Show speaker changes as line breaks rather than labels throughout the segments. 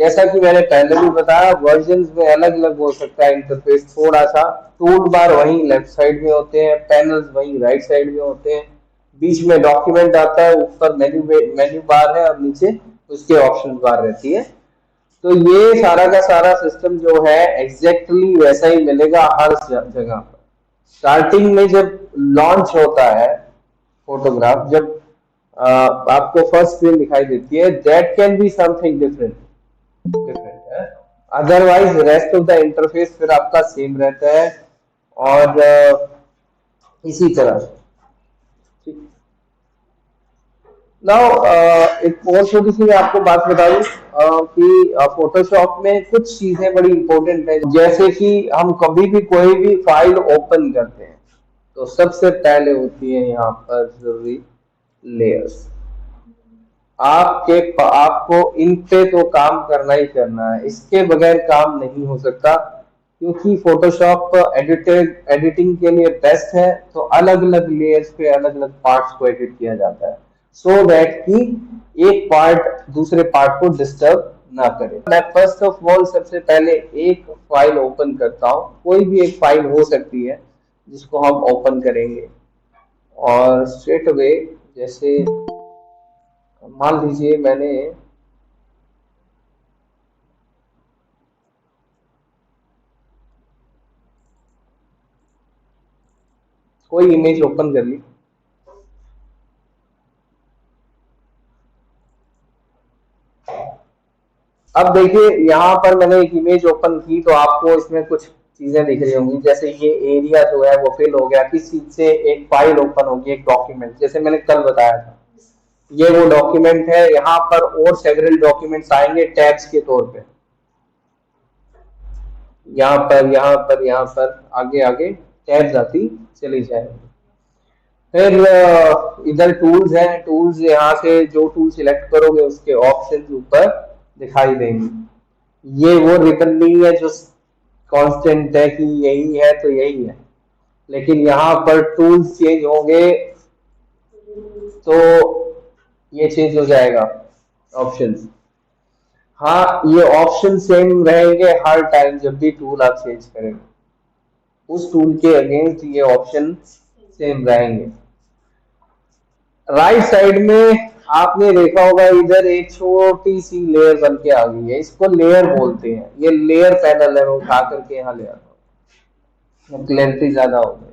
जैसा कि मैंने पहले भी बताया, वर्जन्स में अलग अलग हो सकता है इंटरफेस थोड़ा सा। टूल बार वहीं लेफ्ट साइड में होते हैं, पैनल्स वहीं राइट साइड में होते हैं, बीच में डॉक्यूमेंट आता है, ऊपर मेन्यू बार है और नीचे उसके ऑप्शन बार रहती है। तो ये सारा का सारा सिस्टम जो है एग्जैक्टली वैसा ही मिलेगा हर जगह पर। स्टार्टिंग में जब लॉन्च होता है फोटोग्राफ, जब आपको फर्स्ट स्क्रीन दिखाई देती है, that can be something different different है। Otherwise rest of the interface फिर आपका सेम रहता है। और इसी तरह नाउ एक और छोटी सी मैं आपको बात बता दूं कि फोटोशॉप में कुछ चीजें बड़ी इंपॉर्टेंट है। जैसे कि हम कभी भी कोई भी फाइल ओपन करते हैं तो सबसे पहले होती है यहाँ पर जरूरी लेयर्स। आपको इन पे तो काम करना ही करना है, इसके बगैर काम नहीं हो सकता। क्योंकि फोटोशॉप एडिटिंग के लिए बेस्ट है, तो अलग अलग लेयर्स पे अलग अलग पार्ट्स को एडिट किया जाता है, सो दैट कि एक पार्ट दूसरे पार्ट को डिस्टर्ब ना करे। मैं फर्स्ट ऑफ ऑल सबसे पहले एक फाइल ओपन करता हूँ, कोई भी एक फाइल हो सकती है जिसको हम ओपन करेंगे। और स्ट्रेट अवे जैसे मान लीजिए मैंने कोई इमेज ओपन कर ली, अब देखिए यहाँ पर मैंने एक इमेज ओपन की तो आपको इसमें कुछ चीजें दिख रही होंगी। जैसे ये एरिया जो है वो फिल हो गया, किसी से एक फाइल ओपन होगी, एक डॉक्यूमेंट, जैसे मैंने कल बताया था ये वो डॉक्यूमेंट है। यहाँ पर और सेवरल डॉक्यूमेंट्स आएंगे टैब्स के तौर पे, यहाँ पर यहाँ पर यहाँ पर आगे आगे टैब्स आती चली जाएंगी। फिर इधर टूल्स हैं, टूल्स यहाँ से जो टूल सिलेक्ट करोगे उसके ऑप्शन ऊपर दिखाई देंगे। ये वो रिबन नहीं है जो कांस्टेंट है कि यही है तो यही है, लेकिन यहाँ पर टूल्स चेंज होंगे तो ये चेंज हो जाएगा ऑप्शंस। हाँ, ये ऑप्शन सेम रहेंगे हर टाइम जब भी टूल आप चेंज करेंगे, उस टूल के अगेंस्ट ये ऑप्शन सेम रहेंगे। राइट साइड में आपने देखा होगा इधर एक छोटी सी लेयर बन के आ गई है, इसको लेयर बोलते हैं। ये लेयर पैनल है, मैं उठा करके यहाँ ले आता हूँ, क्लैरिटी ज्यादा हो गई।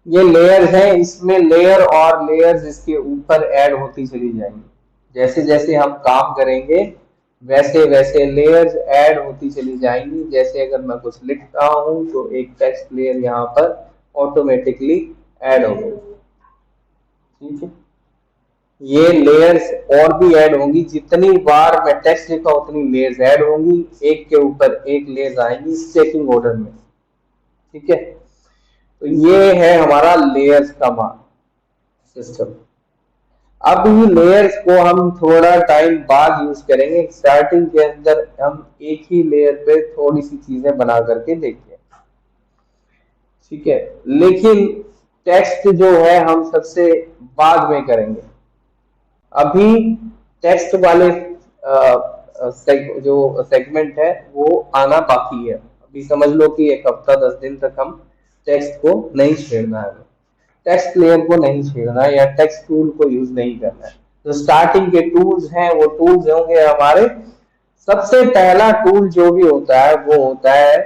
ये लेयर्स हैं, इसमें लेयर और लेयर्स इसके ऊपर ऐड होती चली जाएंगी। जैसे जैसे हम काम करेंगे वैसे वैसे लेयर्स ऐड होती चली जाएंगी। जैसे अगर मैं कुछ लिखता हूं तो एक टेक्स्ट लेयर यहाँ पर ऑटोमेटिकली ऐड हो गई, ठीक है। ये लेयर्स और भी ऐड होंगी, जितनी बार मैं टेक्स्ट लिखा उतनी लेयर्स ऐड होंगी, एक के ऊपर एक लेयर्स आएंगी स्टैकिंग ऑर्डर में, ठीक है। तो ये है हमारा लेयर्स का सिस्टम। अब ये लेयर्स को हम थोड़ा टाइम बाद यूज करेंगे, स्टार्टिंग के अंदर हम एक ही लेयर पे थोड़ी सी चीजें बना करके देखते हैं, ठीक है। लेकिन टेक्स्ट जो है हम सबसे बाद में करेंगे। अभी टेक्स्ट वाले जो सेगमेंट है वो आना बाकी है। अभी समझ लो कि एक हफ्ता 10 दिन तक हम टेक्स्ट को नहीं छेड़ना है, टेक्स्ट लेयर को नहीं छेड़ना है या टेक्स्ट टूल को यूज नहीं करना है। तो स्टार्टिंग के टूल्स हैं वो टूल्स होंगे हमारे। सबसे पहला टूल जो भी होता है वो होता है,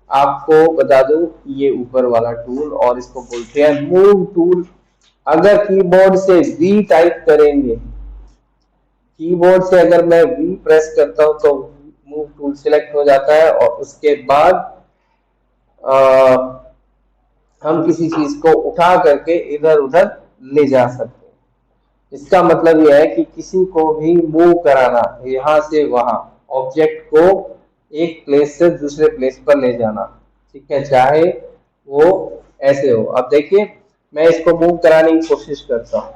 आपको बता दूं, ये ऊपर वाला टूल, और इसको बोलते हैं मूव टूल। अगर कीबोर्ड से वी टाइप करेंगे, कीबोर्ड से अगर मैं वी प्रेस करता हूं तो मूव टूल सिलेक्ट हो जाता है, और उसके बाद हम किसी चीज को उठा करके इधर उधर ले जा सकते हैं। इसका मतलब यह है कि किसी को भी मूव कराना, यहां से वहां ऑब्जेक्ट को एक प्लेस से दूसरे प्लेस पर ले जाना, ठीक है, चाहे वो ऐसे हो। अब देखिए मैं इसको मूव कराने की कोशिश करता हूं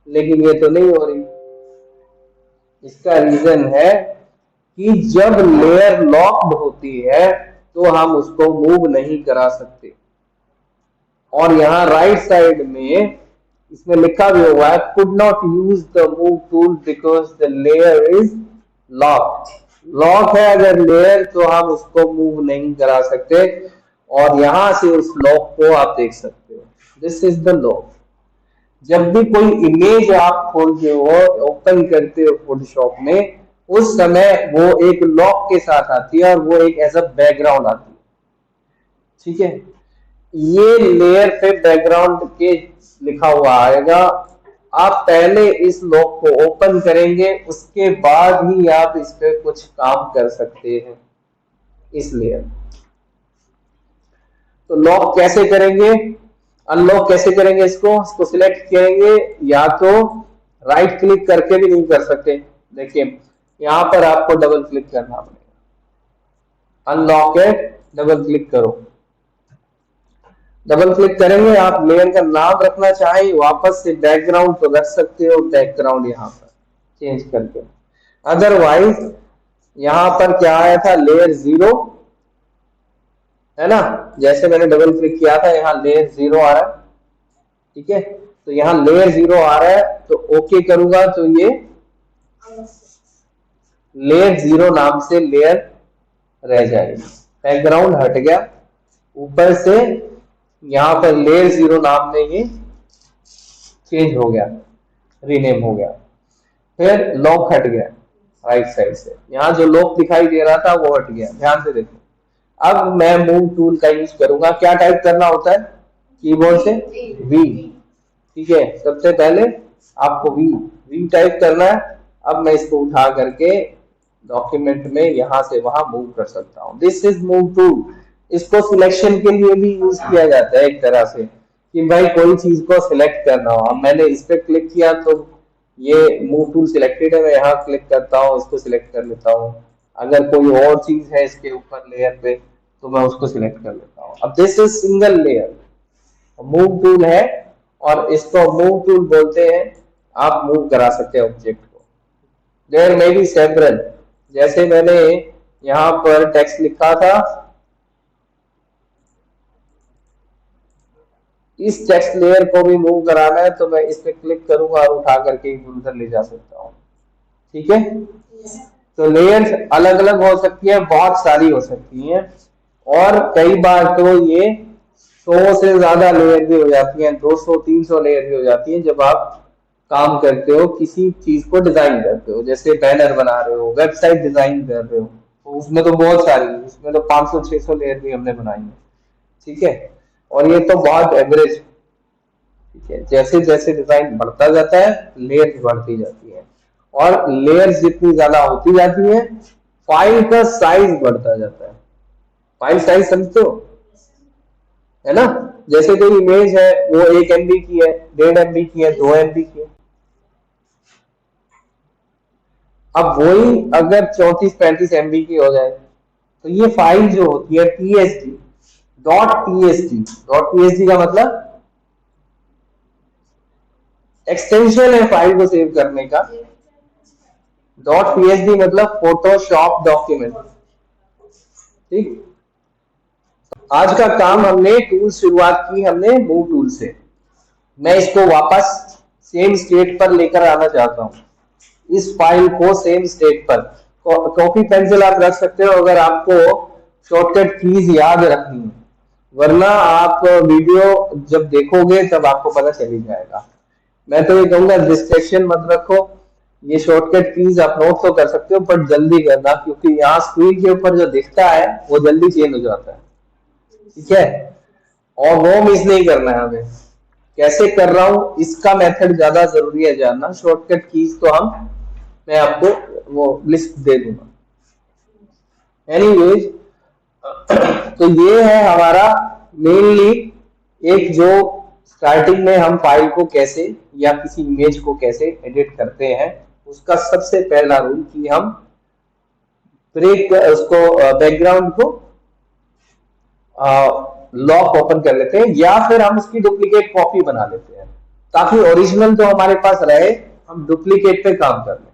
लेकिन ये तो नहीं हो रही। इसका रीजन है कि जब लेयर लॉक्ड होती है तो हम उसको मूव नहीं करा सकते। और यहाँ राइट साइड में इसमें लिखा भी हुआ है, could not use the move tool because the layer is locked. Lock है अगर लेयर तो हम उसको मूव नहीं करा सकते, और यहां से उस लॉक को आप देख सकते हो। This is the lock. जब भी कोई इमेज आप खोलते हो, ओपन करते हो फोटोशॉप में, उस समय वो एक लॉक के साथ आती है और वो एक एज अ बैकग्राउंड आती है। ठीक है, ये लेयर पे बैकग्राउंड के लिखा हुआ आएगा। आप पहले इस लॉक को ओपन करेंगे, उसके बाद ही आप इस पे कुछ काम कर सकते हैं, इस लेयर। तो लॉक कैसे करेंगे, अनलॉक कैसे करेंगे, इसको सिलेक्ट करेंगे, या तो राइट क्लिक करके भी नहीं कर सकते। देखिए यहां पर आपको डबल क्लिक करना पड़ेगा। अनलॉक है, डबल क्लिक करो। डबल क्लिक करेंगे, आप लेयर का नाम रखना चाहें वापस से बैकग्राउंड तो रख सकते हो, बैकग्राउंड यहाँ पर चेंज करके। अदरवाइज यहाँ पर क्या आया था, लेयर 0 है ना, जैसे मैंने डबल क्लिक किया था यहाँ लेयर 0 आ रहा है। ठीक है, तो यहाँ लेयर 0 आ रहा है, तो ओके करूंगा तो ये लेयर 0 नाम से लेयर रह जाएगी। बैकग्राउंड हट गया, ऊपर से यहाँ पर लेयर 0 नाम में ही चेंज हो गया, रीनेम हो गया। फिर लॉक हट गया राइट साइड से, यहाँ जो लॉक दिखाई दे रहा था वो हट गया। ध्यान से देखो, अब मैं मूव टूल का यूज करूंगा। क्या टाइप करना होता है कीबोर्ड से, वी। ठीक है, सबसे पहले आपको वी टाइप करना है। अब मैं इसको उठा करके डॉक्यूमेंट में यहां से वहां मूव कर सकता हूं। This is move tool. इसको सिलेक्शन के लिए भी यूज किया जाता है एक तरह से, कि भाई कोई चीज को सिलेक्ट करना हो। अब मैंने इस पे क्लिक किया तो ये मूव टूल सिलेक्टेड है, मैं यहाँ क्लिक करता हूँ, इसको सिलेक्ट कर लेता हूँ। अगर कोई और चीज है इसके ऊपर लेयर पे तो मैं उसको सिलेक्ट कर लेता हूँ। अब this is single layer, move tool है, और इसको मूव टूल बोलते हैं। आप मूव करा सकते हैं ऑब्जेक्ट को। देयर मे बी सेवरल, जैसे मैंने यहाँ पर टेक्स्ट लिखा था, इस टेक्स्ट लेयर को भी मूव कराना है तो मैं इस पे क्लिक करूंगा और उठा करके उधर ले जा सकता हूँ। ठीक है, तो लेयर्स अलग अलग हो सकती है, बहुत सारी हो सकती हैं, और कई बार तो ये 100 से ज्यादा लेयर भी हो जाती हैं, 200-300 लेयर भी हो जाती हैं जब आप काम करते हो, किसी चीज को डिजाइन करते हो। जैसे बैनर बना रहे हो, वेबसाइट डिजाइन कर रहे हो, तो उसमें तो बहुत सारी, उसमें तो 500-600 लेयर भी हमने बनाई है। ठीक है, और ये तो बहुत एवरेज। ठीक है, जैसे जैसे डिजाइन बढ़ता जाता है लेयर्स बढ़ती जाती है, और लेयर्स जितनी ज्यादा होती जाती है फाइल का साइज बढ़ता जाता है। फाइल साइज समझते हो, है ना। जैसे कोई इमेज है वो 1 MB की है, 1.5 MB की है, 2 MB की है। अब वही अगर 34-35 MB की हो जाए तो ये फाइल जो होती है TSD, .txt का मतलब एक्सटेंशन है फाइल को सेव करने का। .psd मतलब फोटोशॉप डॉक्यूमेंट। ठीक, आज का काम हमने टूल शुरुआत की हमने मूव टूल से। मैं इसको वापस सेम स्टेट पर लेकर आना चाहता हूं, इस फाइल को सेम स्टेट पर। कॉपी पेंसिल आप रख सकते हो अगर आपको शॉर्टकट कीज याद रखनी है, वरना आप वीडियो जब देखोगे तब आपको पता चल ही जाएगा। मैं तो ये कहूंगा डिस्ट्रैक्शन मत रखो, ये शॉर्टकट कीज आप नोट तो कर सकते हो पर जल्दी करना, क्योंकि यहाँ स्क्रीन के ऊपर जो दिखता है वो जल्दी चेंज हो जाता है। ठीक है, और वो मिस नहीं करना है हमें। कैसे कर रहा हूं इसका मेथड ज्यादा जरूरी है जानना। शॉर्टकट कीज तो मैं आपको वो लिस्ट दे दूंगा। एनीवेज, तो ये है हमारा मेनली एक जो स्टार्टिंग में हम फाइल को कैसे या किसी इमेज को कैसे एडिट करते हैं, उसका सबसे पहला रूल कि हम ब्रेक उसको बैकग्राउंड को लॉक ओपन कर लेते हैं, या फिर हम उसकी डुप्लीकेट कॉपी बना लेते हैं ताकि ओरिजिनल तो हमारे पास रहे, हम डुप्लीकेट पे काम कर लें।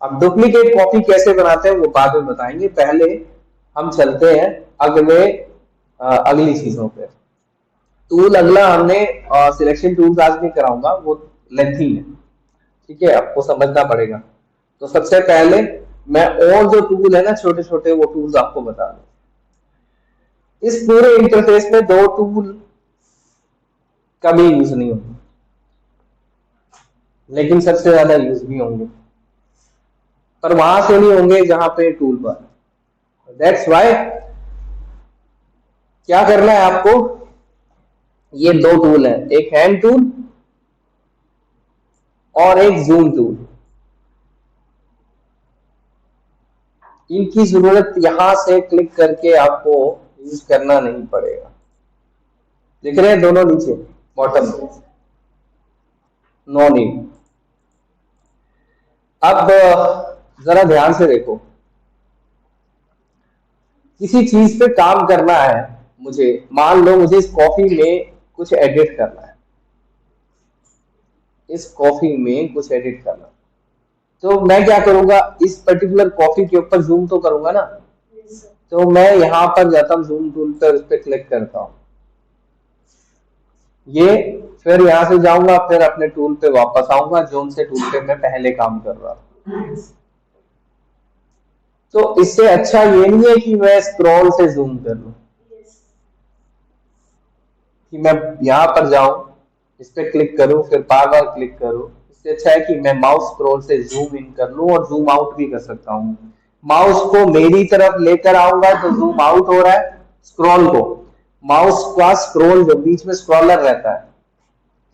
अब डुप्लीकेट कॉपी कैसे बनाते हैं वो बाद में बताएंगे, पहले हम चलते हैं अगली चीजों पे। टूल अगला हमने सिलेक्शन टूल आज नहीं कराऊंगा, वो लेंथी है। ठीक है, आपको समझना पड़ेगा। तो सबसे पहले मैं और जो टूल है ना छोटे छोटे वो टूल्स आपको बता दूं। इस पूरे इंटरफेस में दो टूल कभी यूज नहीं होंगे, लेकिन सबसे ज्यादा यूज भी होंगे, पर वहां से नहीं होंगे जहां पे टूल बार। दैट्स वाई क्या करना है आपको, ये दो टूल है, एक हैंड टूल और एक जूम टूल। इनकी जरूरत यहां से क्लिक करके आपको यूज करना नहीं पड़ेगा। दिख रहे हैं दोनों नीचे बॉटम में, नो नीड। अब जरा ध्यान से देखो, किसी चीज पे काम करना है मुझे, मान लो मुझे इस कॉफी में कुछ एडिट करना है, इस कॉफी में कुछ एडिट करना, तो मैं क्या करूंगा, इस पर्टिकुलर कॉफी के ऊपर जूम तो करूंगा ना। तो मैं यहां पर जाता हूं जूम टूल पर, उस पर क्लिक करता हूं, ये फिर यहां से जाऊंगा, फिर अपने टूल पे वापस आऊंगा जो से टूल पे मैं पहले काम कर रहा था। तो इससे अच्छा ये नहीं है कि मैं स्क्रॉल से जूम कर लूं, कि मैं यहां पर जाऊं, इस पे क्लिक करूं, फिर बार बार क्लिक करूं। इससे अच्छा है कि मैं माउस स्क्रॉल से जूम इन कर लूं और जूम आउट भी कर सकता हूं। माउस को मेरी तरफ लेकर आऊंगा तो जूम आउट हो रहा है, स्क्रॉल को, माउस का स्क्रॉल जो बीच में स्क्रॉलर रहता है,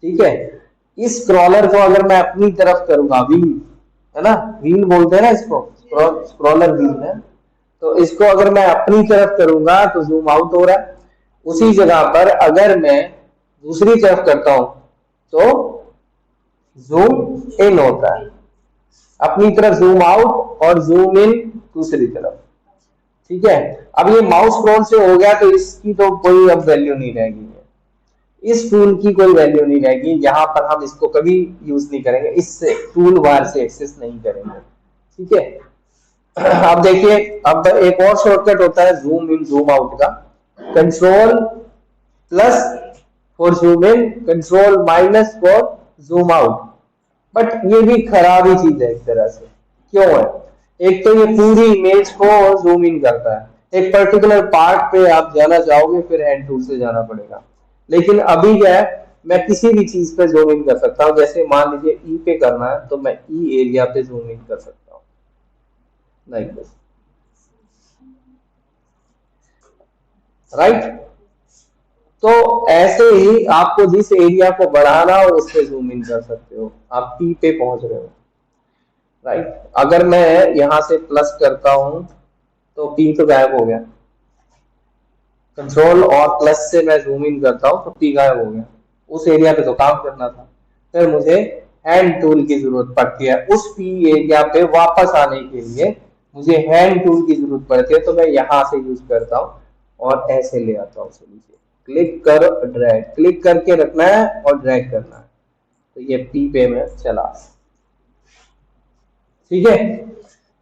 ठीक है, इस स्क्रॉलर को अगर मैं अपनी तरफ करूंगा, व्हील है ना, व्हील बोलते हैं ना इसको, स्क्रॉलर व्हील है, तो इसको अगर मैं अपनी तरफ करूंगा तो जूम आउट हो रहा है। उसी जगह पर अगर मैं दूसरी तरफ करता हूं तो जूम इन होता है, अपनी तरफ जूम आउट और जूम इन दूसरी तरफ, ठीक है। अब ये माउस स्क्रॉल से हो गया, तो इसकी तो कोई अब वैल्यू नहीं रहेगी, इस टूल की कोई वैल्यू नहीं रहेगी, यहां पर हम इसको कभी यूज नहीं करेंगे, इससे टूल बार से एक्सेस नहीं करेंगे, ठीक है। अब देखिए, अब एक और शॉर्टकट होता है जूम इन जूम आउट का, control plus for zoom in, control minus for zoom out. But ये भी खराब ही चीज है एक तरह से, क्यों है, एक तो ये पूरी इमेज को जूम इन करता है, एक पर्टिकुलर पार्ट पे आप जाना चाहोगे फिर हैंड टूल से जाना पड़ेगा। लेकिन अभी क्या है, मैं किसी भी चीज पे जूम इन कर सकता हूँ, जैसे मान लीजिए ई पे करना है तो मैं ई एरिया पे जूम इन कर सकता हूँ, लाइक दिस, राइट। तो ऐसे ही आपको जिस एरिया को बढ़ाना हो उस पे जूम इन कर सकते हो, आप पी पे पहुंच रहे हो, राइट। अगर मैं यहां से प्लस करता हूं तो पी तो गायब हो गया, कंट्रोल और प्लस से मैं जूम इन करता हूं तो पी गायब हो गया, उस एरिया पे तो काम करना था, फिर मुझे हैंड टूल की जरूरत पड़ती है, उस पी एरिया पे वापस आने के लिए मुझे हैंड टूल की जरूरत पड़ती है, तो मैं यहां से यूज करता हूं और ऐसे ले आता हूं नीचे, क्लिक कर ड्रैग, क्लिक करके रखना है और ड्रैग करना है, तो ये पी पे में चला, ठीक है।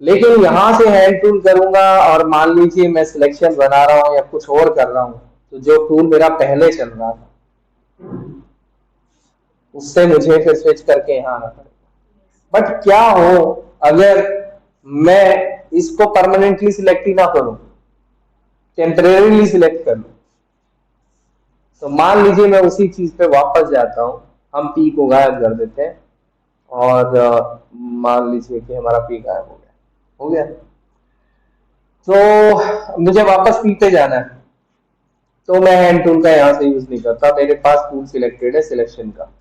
लेकिन यहां से हैंड टूल करूंगा और मान लीजिए मैं सिलेक्शन बना रहा हूं या कुछ और कर रहा हूं, तो जो टूल मेरा पहले चल रहा था उससे मुझे फिर स्विच करके यहां आना पड़ेगा। बट क्या हो अगर मैं इसको परमानेंटली सिलेक्ट ही ना करूं, टेम्परेरीली सिलेक्ट कर लूं, तो मान लीजिए मैं उसी चीज पे वापस जाता हूं, हम पी को गायब कर देते हैं और मान लीजिए कि हमारा पी गायब हो गया, तो मुझे वापस पी पे जाना है, तो मैं हैंड टूल का यहां से यूज नहीं करता, मेरे पास टूल सिलेक्टेड है सिलेक्शन का,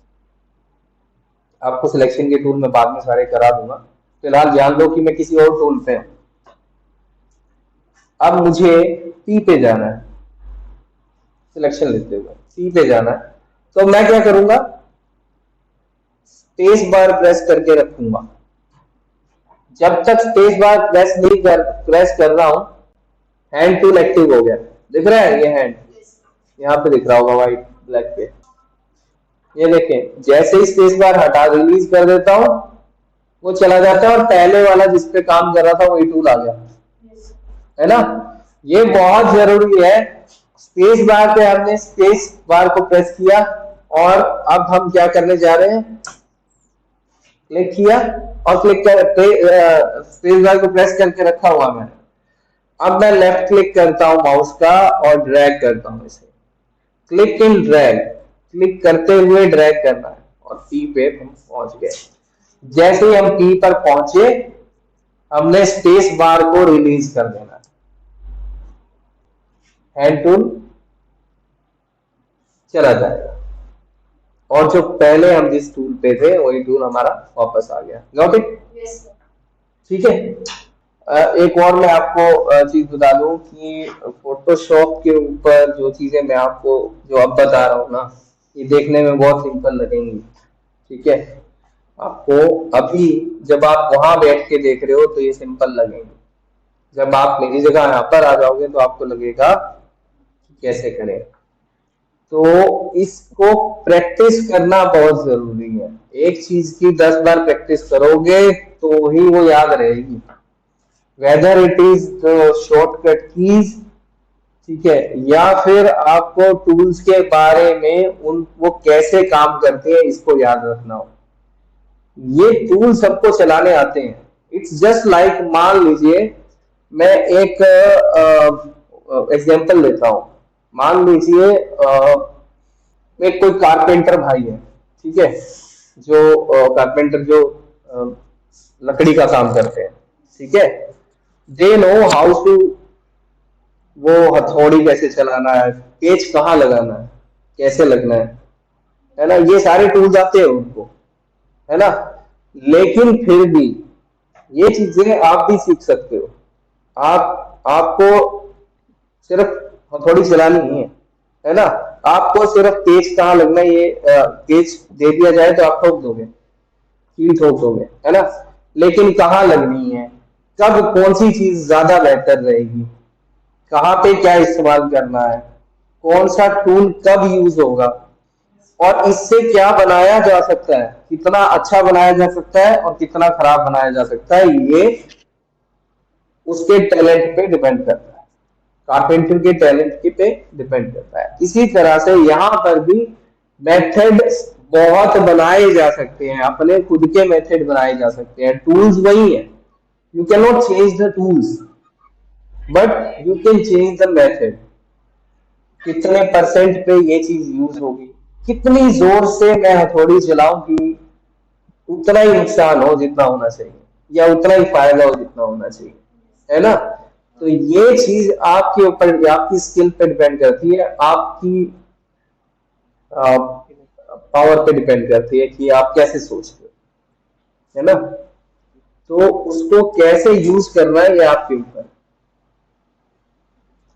आपको सिलेक्शन के टूल में बाद में सारे करा दूंगा, फिलहाल जान लो कि मैं किसी और टूल पे हूं। अब मुझे पी पे जाना है, सिलेक्शन लेते हुए पी पे जाना है, तो मैं क्या करूंगा, स्पेस बार प्रेस करके रखूंगा, जब तक स्पेस बार प्रेस कर रहा हूं, हैंड टूल एक्टिव हो गया, दिख रहा है ये हैंड, यहाँ पे दिख रहा होगा व्हाइट ब्लैक पे, ये देखें, जैसे ही स्पेस बार हटा रिलीज कर देता हूं वो चला जाता है और पहले वाला जिस पे काम कर रहा था वही टूल आ गया, है ना। ये बहुत जरूरी है, स्पेस बार पे हमने स्पेस बार को प्रेस किया और अब हम क्या करने जा रहे हैं, क्लिक किया और क्लिक कर स्पेस बार को प्रेस करके रखा हुआ मैंने। अब मैं लेफ्ट क्लिक करता हूं माउस का और ड्रैग करता हूं इसे, क्लिक इन ड्रैग, क्लिक करते हुए ड्रैग करना है और पी पे हम पहुंच गए। जैसे ही हम पी पर पहुंचे हमने स्पेस बार को रिलीज कर देना है, हैंड टूल चला जाएगा और जो पहले हम जिस टूल पे थे वही टूल हमारा वापस आ गया। Got it? ठीक है। एक और मैं आपको चीज बता दूं कि फोटोशॉप के ऊपर जो चीजें मैं आपको जो अब बता रहा हूँ ना, ये देखने में बहुत सिंपल लगेंगी, ठीक है। आपको अभी जब आप वहां बैठ के देख रहे हो तो ये सिंपल लगेंगे, जब आप मेरी जगह यहाँ पर आ जाओगे तो आपको लगेगा कैसे करें। तो इसको प्रैक्टिस करना बहुत जरूरी है। एक चीज की 10 बार प्रैक्टिस करोगे तो ही वो याद रहेगी, whether it is the shortcut keys, ठीक है, या फिर आपको टूल्स के बारे में उन वो कैसे काम करते हैं इसको याद रखना हो। ये टूल सबको चलाने आते हैं। इट्स जस्ट लाइक, मान लीजिए मैं एक एग्जांपल लेता हूं। मान लीजिए एक कोई कारपेंटर भाई है, ठीक है, जो कारपेंटर जो लकड़ी का काम करते हैं, ठीक है, दे नो हाउ टू, वो हथौड़ी कैसे चलाना है, पेच कहाँ लगाना है, कैसे लगना है ना, ये सारे टूल्स आते हैं उनको, है ना। लेकिन फिर भी ये चीजें आप भी सीख सकते हो। आपको सिर्फ हथौड़ी चलानी नहीं है ना, आपको सिर्फ पेच कहाँ लगना है, ये पेच दे दिया जाए तो आप ठोक दोगे, कील ठोक दोगे, है ना। लेकिन कहाँ लगनी है, कब कौन सी चीज ज्यादा बेहतर रहेगी, कहाँ पे क्या इस्तेमाल करना है, कौन सा टूल कब यूज होगा, और इससे क्या बनाया जा सकता है, कितना अच्छा बनाया जा सकता है और कितना खराब बनाया जा सकता है, ये उसके टैलेंट पे डिपेंड करता है, कारपेंटर के टैलेंट के पे डिपेंड करता है। इसी तरह से यहाँ पर भी मेथड बहुत बनाए जा सकते हैं, अपने खुद के मेथड बनाए जा सकते हैं, टूल्स वही है, you can not change the tools but you can change the method. कितने परसेंट पे ये चीज यूज होगी, कितनी जोर से मैं हथौड़ी चलाऊं कि उतना ही नुकसान हो जितना होना चाहिए, या उतना ही फायदा हो जितना होना चाहिए, है ना। तो ये चीज आपके ऊपर, आपकी स्किल पे डिपेंड करती है, आपकी पावर पे डिपेंड करती है कि आप कैसे सोचते हो, है ना। तो उसको कैसे यूज करना है ये आपके ऊपर,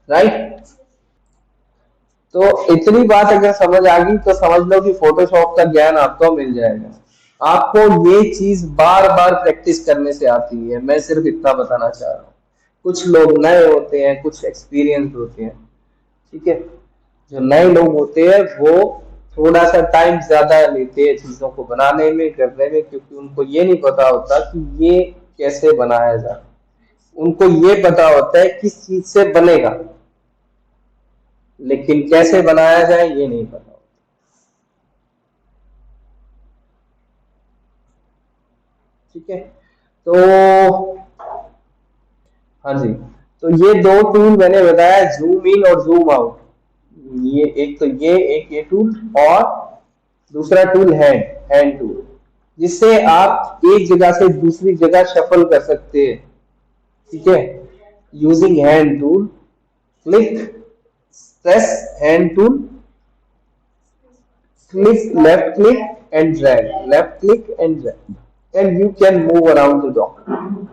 राइट। तो इतनी बात अगर समझ आ गई तो समझ लो कि फोटोशॉप का ज्ञान आपको मिल जाएगा। आपको ये चीज बार बार प्रैक्टिस करने से आती है, मैं सिर्फ इतना बताना चाह रहा हूँ। कुछ लोग नए होते हैं, कुछ एक्सपीरियंस होते हैं, ठीक है। जो नए लोग होते हैं वो थोड़ा सा टाइम ज्यादा लेते हैं चीजों को बनाने में, करने में, क्योंकि उनको ये नहीं पता होता कि ये कैसे बनाया जाए। उनको ये पता होता है किस चीज से बनेगा, लेकिन कैसे बनाया जाए ये नहीं पता होता, ठीक है। तो हाँ जी, तो ये दो टूल मैंने बताया, जूम इन और जूम आउट। ये एक तो ये टूल, और दूसरा टूल हैंड टूल, जिससे आप एक जगह से दूसरी जगह शफल कर सकते हैं, ठीक है, using hand tool. Click, press hand tool, left click and drag, left click and drag, and you can move around the document,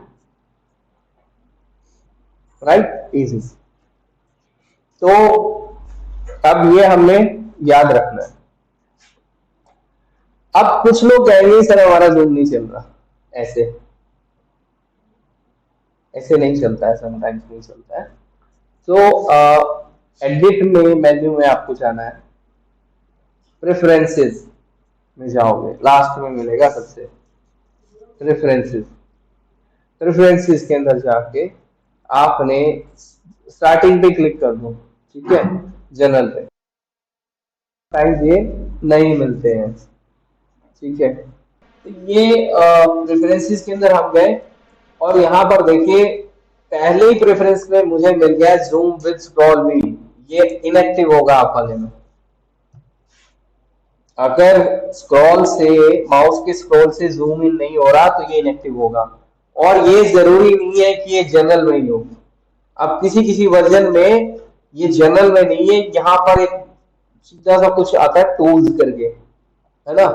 right, easy। तो अब ये हमने याद रखना है। अब कुछ लोग कहेंगे सर हमारा जूम नहीं चल रहा, ऐसे ऐसे नहीं चलता है, समटाइम्स नहीं चलता है। तो एडिट में मेन्यू में आपको जाना है, प्रेफरेंसेस में जाओगे, लास्ट में मिलेगा सबसे प्रेफरेंसेस। प्रेफरेंसेस के अंदर जाके आपने स्टार्टिंग पे क्लिक कर दो, ठीक है, जनरल पे, टाइम ये नहीं मिलते हैं, ठीक है। तो ये प्रेफरेंसेस के अंदर हम गए और यहाँ पर देखिए पहले ही प्रेफरेंस में मुझे मिल गया जूम विद स्क्रॉल व्हील, ये इनएक्टिव होगा आप वाले में। अगर स्क्रॉल से माउस के स्क्रॉल से जूम इन नहीं हो रहा तो ये इनएक्टिव होगा। और ये जरूरी नहीं है कि ये जनरल में ही हो, अब किसी किसी वर्जन में ये जनरल में नहीं है, यहाँ पर एक सीधा सा कुछ आता है टूल्स करके, है ना,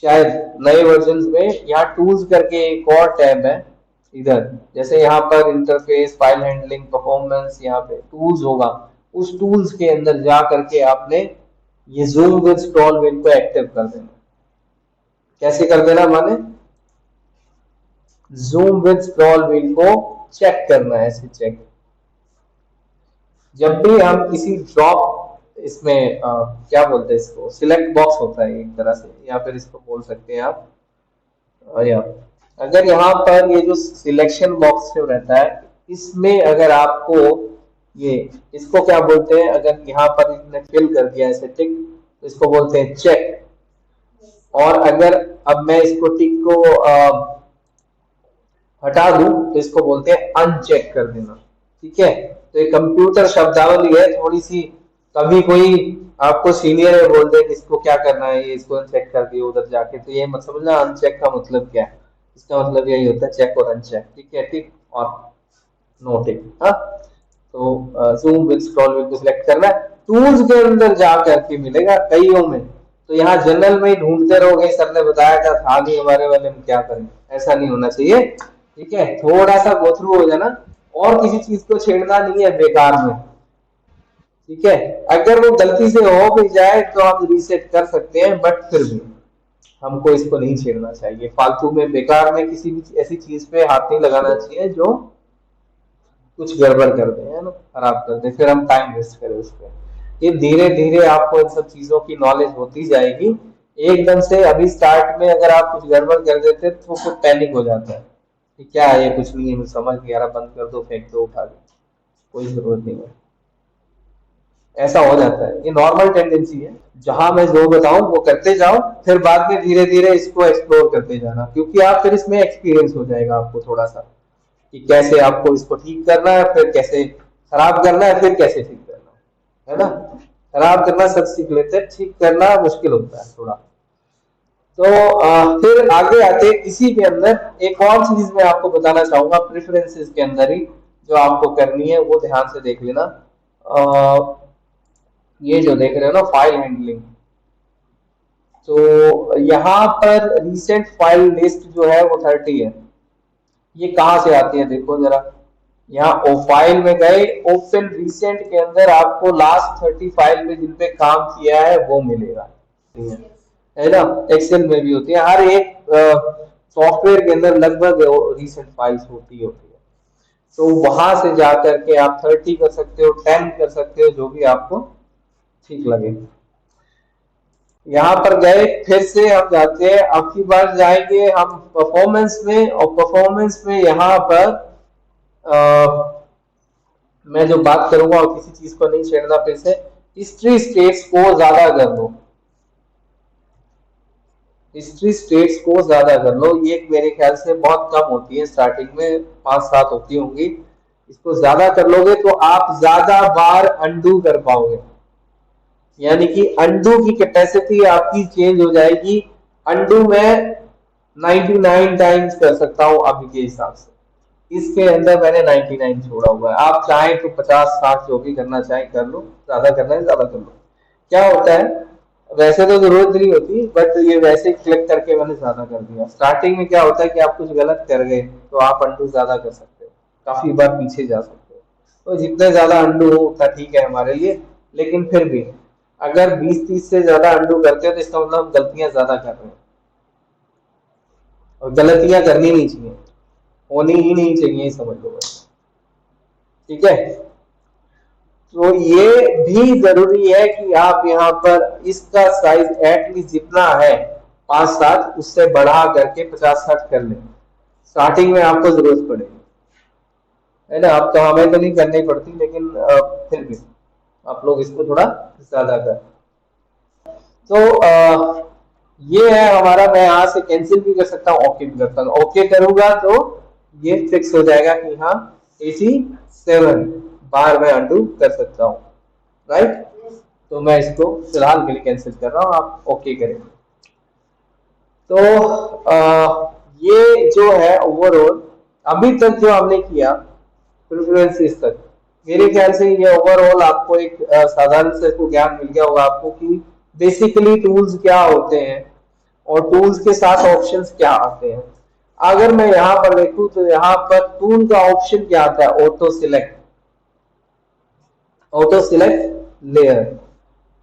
शायद नए वर्जन में यहाँ टूल्स करके एक और टैब है इधर, जैसे यहाँ पर इंटरफेस, फाइल हैंडलिंग, परफॉर्मेंस, यहाँ पे टूल्स होगा, उस टूल्स के अंदर जा करके आपने ये जूम विद स्क्रॉल व्हील को एक्टिव कर देना। कैसे कर देना, माने जूम विद स्क्रॉल व्हील को चेक करना है, ऐसे चेक। जब भी हम किसी ड्रॉप इसमें क्या बोलते हैं इसको, सिलेक्ट बॉक्स होता है एक तरह से, या फिर इसको बोल सकते हैं आप या अगर यहाँ पर ये जो सिलेक्शन बॉक्स जो रहता है इसमें अगर आपको ये इसको क्या बोलते हैं, अगर यहाँ पर इसने फिल कर दिया ऐसे टिक तो इसको बोलते हैं चेक। और अगर अब मैं इसको टिक को हटा दूं तो इसको बोलते हैं अनचेक कर देना। ठीक है, तो ये कंप्यूटर शब्दावली है थोड़ी सी, कभी कोई आपको सीनियर है बोलते हैं कि इसको क्या करना है, ये इसको अनचेक कर दिए उधर जाके, तो ये मत समझना अनचेक का मतलब क्या है, इसका मतलब यही होता है चेक और अनचेक। ठीक है, टिक और नो टिक। हाँ, तो जूम विद स्क्रॉल व्हील को सिलेक्ट करना है, टूल्स के अंदर जा करके मिलेगा कईयों में, तो यहाँ जनरल में ही ढूंढते रहोगे, सर ने बताया था नहीं हमारे वाले में क्या करें, ऐसा नहीं होना चाहिए। ठीक है, थोड़ा सा गो थ्रू हो जाना, और किसी चीज को छेड़ना नहीं है बेकार में। ठीक है, अगर वो गलती से हो भी जाए तो हम रीसेट कर सकते हैं, बट फिर भी हमको इसको नहीं छेड़ना चाहिए फालतू में, बेकार में किसी भी ऐसी चीज पे हाथ नहीं लगाना चाहिए जो कुछ गड़बड़ कर दे, है ना, खराब कर दे, फिर हम टाइम वेस्ट करें उस पर। ये धीरे धीरे आपको इन सब चीजों की नॉलेज होती जाएगी, एकदम से अभी स्टार्ट में अगर आप कुछ गड़बड़ कर देते तो फिर पैनिक हो जाता है कि क्या है ये, कुछ नहीं है, मुझे समझ नहीं आ रहा, बंद कर दो, फेंक दो, उठा दो, कोई जरूरत नहीं है। ऐसा हो जाता है, ये नॉर्मल टेंडेंसी है, जहां मैं जो बताऊं वो करते जाओ, फिर बाद में धीरे धीरे इसको एक्सप्लोर करते जाना, क्योंकि आप फिर इसमें एक्सपीरियंस हो जाएगा आपको थोड़ा सा कि कैसे आपको इसको ठीक करना है, फिर कैसे खराब करना है, फिर कैसे ठीक करना है ना। खराब करना सब सीख लेते हैं, ठीक करना मुश्किल होता है थोड़ा। तो फिर आगे आते इसी के अंदर एक और चीज मैं आपको बताना चाहूंगा, प्रेफरेंसेस के अंदर ही जो आपको करनी है वो ध्यान से देख लेना। ये जो देख रहे हो ना फाइल हैंडलिंग, तो यहाँ पर रिसेंट फाइल लिस्ट जो है वो 30 है। ये कहाँ से आती है देखो जरा, यहाँ ओ फाइल में गए, ओपन रिसेंट के अंदर आपको लास्ट 30 फाइल में जिन पे काम किया है वो मिलेगा, है ना। एक्सेल में भी होती है, हर एक सॉफ्टवेयर के अंदर लगभग रिसेंट फाइल्स होती है। तो वहां से जाकर के आप 30 कर सकते हो, 10 कर सकते हो, जो भी आपको ठीक लगे। यहाँ पर गए, फिर से हम जाते हैं, अब की बार जाएंगे हम परफॉर्मेंस में, और परफॉर्मेंस में यहाँ पर मैं जो बात करूंगा और किसी चीज को नहीं छेड़ना, फिर से हिस्ट्री स्टेट्स को ज्यादा कर लो, हिस्ट्री स्टेट्स को ज्यादा कर लो, ये मेरे ख्याल से बहुत कम होती है, स्टार्टिंग में 5-7 होती होंगी, इसको ज्यादा कर लोगे तो आप ज्यादा बार अंडू कर पाओगे, यानी कि अंडू की कैपेसिटी आपकी चेंज हो जाएगी। अंडू में 99 टाइम्स कर सकता हूं अभी के हिसाब से, इसके अंदर मैंने 99 छोड़ा हुआ है, आप चाहें तो 50-60 जो भी करना चाहें कर लो, ज्यादा करना है ज्यादा कर लो। क्या होता है, वैसे तो जरूरत नहीं होती, बट ये वैसे क्लिक करके मैंने ज्यादा कर दिया। स्टार्टिंग में क्या होता है कि आप कुछ गलत कर गए तो आप अंडू ज्यादा कर सकते हो, काफी बार पीछे जा सकते हो, तो जितने ज्यादा अंडू हो उतना ठीक है हमारे लिए। लेकिन फिर भी अगर 20-30 से ज्यादा अंडू करते हो तो इसका मतलब हम गलतियां ज्यादा कर रहे हैं, और गलतियां करनी नहीं चाहिए, होनी ही नहीं चाहिए, समझ लो बस। ठीक है, तो ये भी जरूरी है कि आप यहाँ पर इसका साइज एटलीस्ट जितना है 5-7 उससे बढ़ा करके 50-60 कर लें, स्टार्टिंग में आपको जरूरत पड़ेगी, है ना। अब तो हमें तो नहीं करनी पड़ती, लेकिन फिर भी आप लोग इसको थोड़ा ज्यादा कर। तो ये है हमारा, मैं यहाँ से कैंसिल भी कर सकता हूँ, ओके भी कर सकता हूँ। ओके करूंगा तो ये फिक्स हो जाएगा कि हाँ 87 बार मैं अनडू कर सकता हूँ, राइट। तो मैं इसको फिलहाल के लिए कैंसिल कर रहा हूँ, आप ओके करें। तो ये जो है ओवरऑल अभी तक जो हमने किया प्रेफरेंसेस तक, मेरे ख्याल से ये ओवरऑल आपको एक साधारण से को ज्ञान मिल गया होगा आपको कि बेसिकली टूल्स क्या होते हैं और टूल्स के साथ ऑप्शंस क्या आते हैं। अगर मैं यहाँ पर देखूं तो यहाँ पर टूल का ऑप्शन क्या आता है, auto select, auto select layer.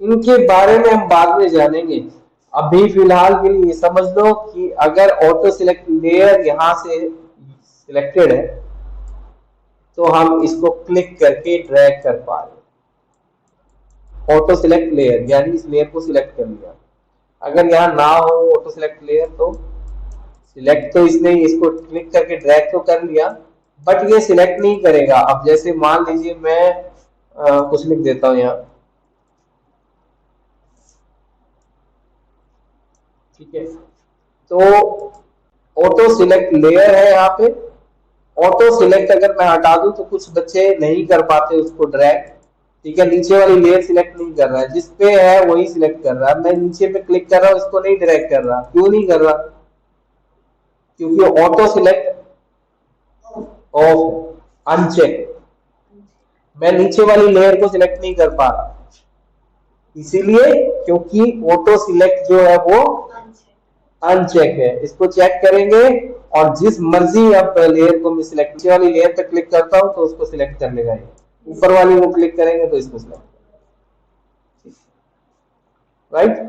इनके बारे में हम बाद में जानेंगे। अभी फिलहाल के लिए समझ लो कि अगर ऑटो सिलेक्ट लेयर यहां से सिलेक्टेड है तो हम इसको क्लिक करके ड्रैग कर पा रहे। ऑटो सिलेक्ट लेयर यानी इस लेयर को सिलेक्ट कर लिया। अगर यहाँ ना हो ऑटो सिलेक्ट लेयर तो सिलेक्ट तो इसने इसको क्लिक करके ड्रैग तो कर लिया, बट ये सिलेक्ट नहीं करेगा। अब जैसे मान लीजिए मैं कुछ लिख देता हूँ यहाँ, ठीक है। तो ऑटो सिलेक्ट लेयर है यहाँ पे। ऑटो सिलेक्ट अगर मैं हटा दूं तो कुछ बच्चे नहीं कर पाते उसको ड्रैग, ठीक है। नीचे वाली लेयर सिलेक्ट नहीं कर रहा है, जिस पे है वही सिलेक्ट कर रहा है। मैं नीचे पे क्लिक कर रहा हूँ, इसको नहीं ड्रैग कर रहा। क्यों नहीं कर रहा? क्योंकि ऑटो सिलेक्ट ऑफ अनचेक, मैं नीचे वाली लेयर को सिलेक्ट नहीं कर पा रहा, इसीलिए क्योंकि ऑटो सिलेक्ट जो है वो अनचेक है। इसको चेक करेंगे और जिस मर्जी अब लेयर को मैं सिलेक्ट वाली लेयर पे क्लिक करता हूं तो उसको सिलेक्ट कर लेगा। ऊपर वाली को क्लिक करेंगे तो इसको सिलेक्ट, राइट।